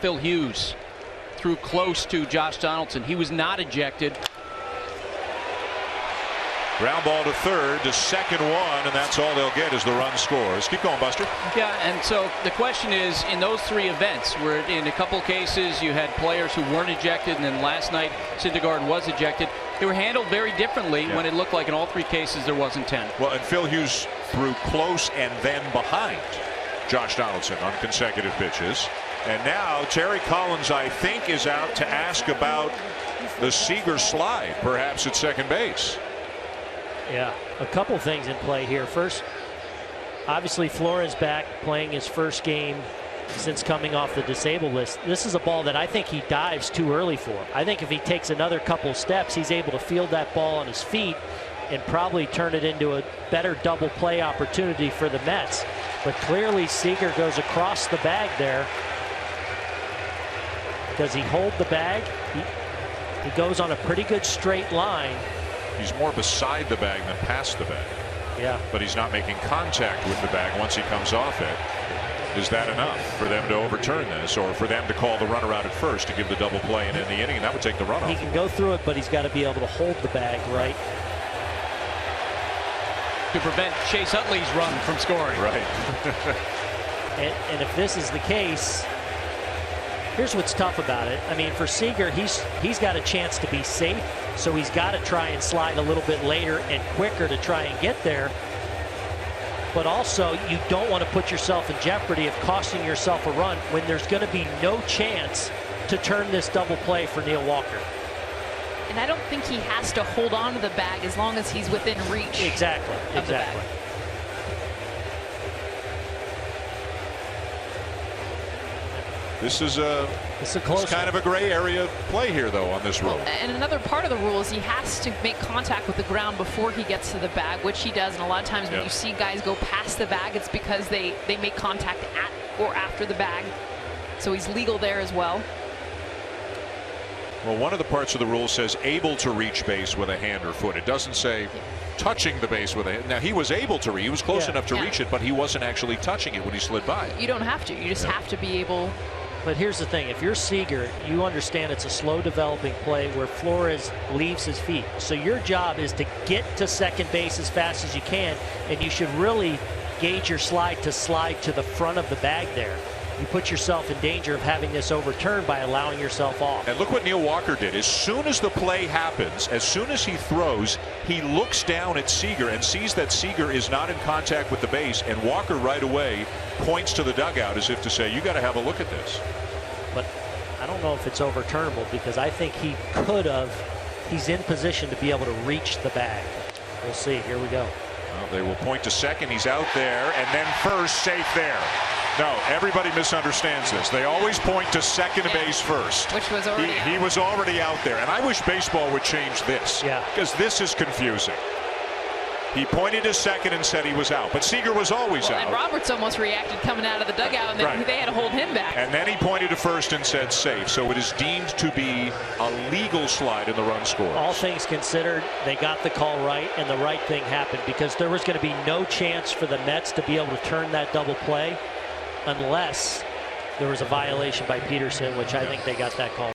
Phil Hughes threw close to Josh Donaldson. He was not ejected. Ground ball to third, to second one, and that's all they'll get as the run scores. Keep going, Buster. Yeah, and so the question is, in those three events, where in a couple cases you had players who weren't ejected, and then last night Syndergaard was ejected, they were handled very differently when it looked like in all three cases there wasn't 10. Well, and Phil Hughes threw close and then behind Josh Donaldson on consecutive pitches. And now Terry Collins, I think, is out to ask about the Seager slide, perhaps at second base. Yeah, a couple things in play here. First, obviously Flores back playing his first game since coming off the disabled list. This is a ball that I think he dives too early for. I think if he takes another couple steps, he's able to field that ball on his feet and probably turn it into a better double play opportunity for the Mets. But clearly Seager goes across the bag there. Does he hold the bag? He goes on a pretty good straight line. He's more beside the bag than past the bag. Yeah. But he's not making contact with the bag once he comes off it. Is that enough for them to overturn this, or for them to call the runner out at first to give the double play and end the inning, and that would take the run off? He can go through it, but he's got to be able to hold the bag right to prevent Chase Utley's run from scoring. Right. and if this is the case, here's what's tough about it. I mean, for Seager, he's got a chance to be safe, so he's got to try and slide a little bit later and quicker to try and get there. But also, you don't want to put yourself in jeopardy of costing yourself a run when there's going to be no chance to turn this double play for Neil Walker. And I don't think he has to hold on to the bag as long as he's within reach. Exactly. Of the bag. This is close kind of a gray area play here, though, on this rule. Well, and another part of the rule is he has to make contact with the ground before he gets to the bag, which he does. And a lot of times when you see guys go past the bag, it's because they make contact at or after the bag. So he's legal there as well. Well, one of the parts of the rule says able to reach base with a hand or foot. It doesn't say touching the base with a hand. Now, he was able to reach. He was close enough to reach it, but he wasn't actually touching it when he slid by. You don't have to. You just have to be able. But here's the thing. If you're Seager, you understand it's a slow developing play where Flores leaves his feet. So your job is to get to second base as fast as you can, and you should really gauge your slide to the front of the bag there. You put yourself in danger of having this overturned by allowing yourself off. And look what Neil Walker did. As soon as the play happens, as soon as he throws, he looks down at Seager and sees that Seager is not in contact with the base, and Walker right away points to the dugout as if to say, you got to have a look at this. But I don't know if it's overturnable, because I think he could have. He's in position to be able to reach the bag. We'll see. Here we go. Well, they will point to second. He's out there, and then first, safe there. No, everybody misunderstands this. They always point to second base first. Which was already he was already out there. And I wish baseball would change this. Yeah. Because this is confusing. He pointed to second and said he was out. But Seager was always out. And Roberts almost reacted coming out of the dugout, and then they had to hold him back. And then he pointed to first and said safe. So it is deemed to be a legal slide in the run score. All things considered, they got the call right, and the right thing happened, because there was going to be no chance for the Mets to be able to turn that double play unless there was a violation by Peterson, which I think they got that call.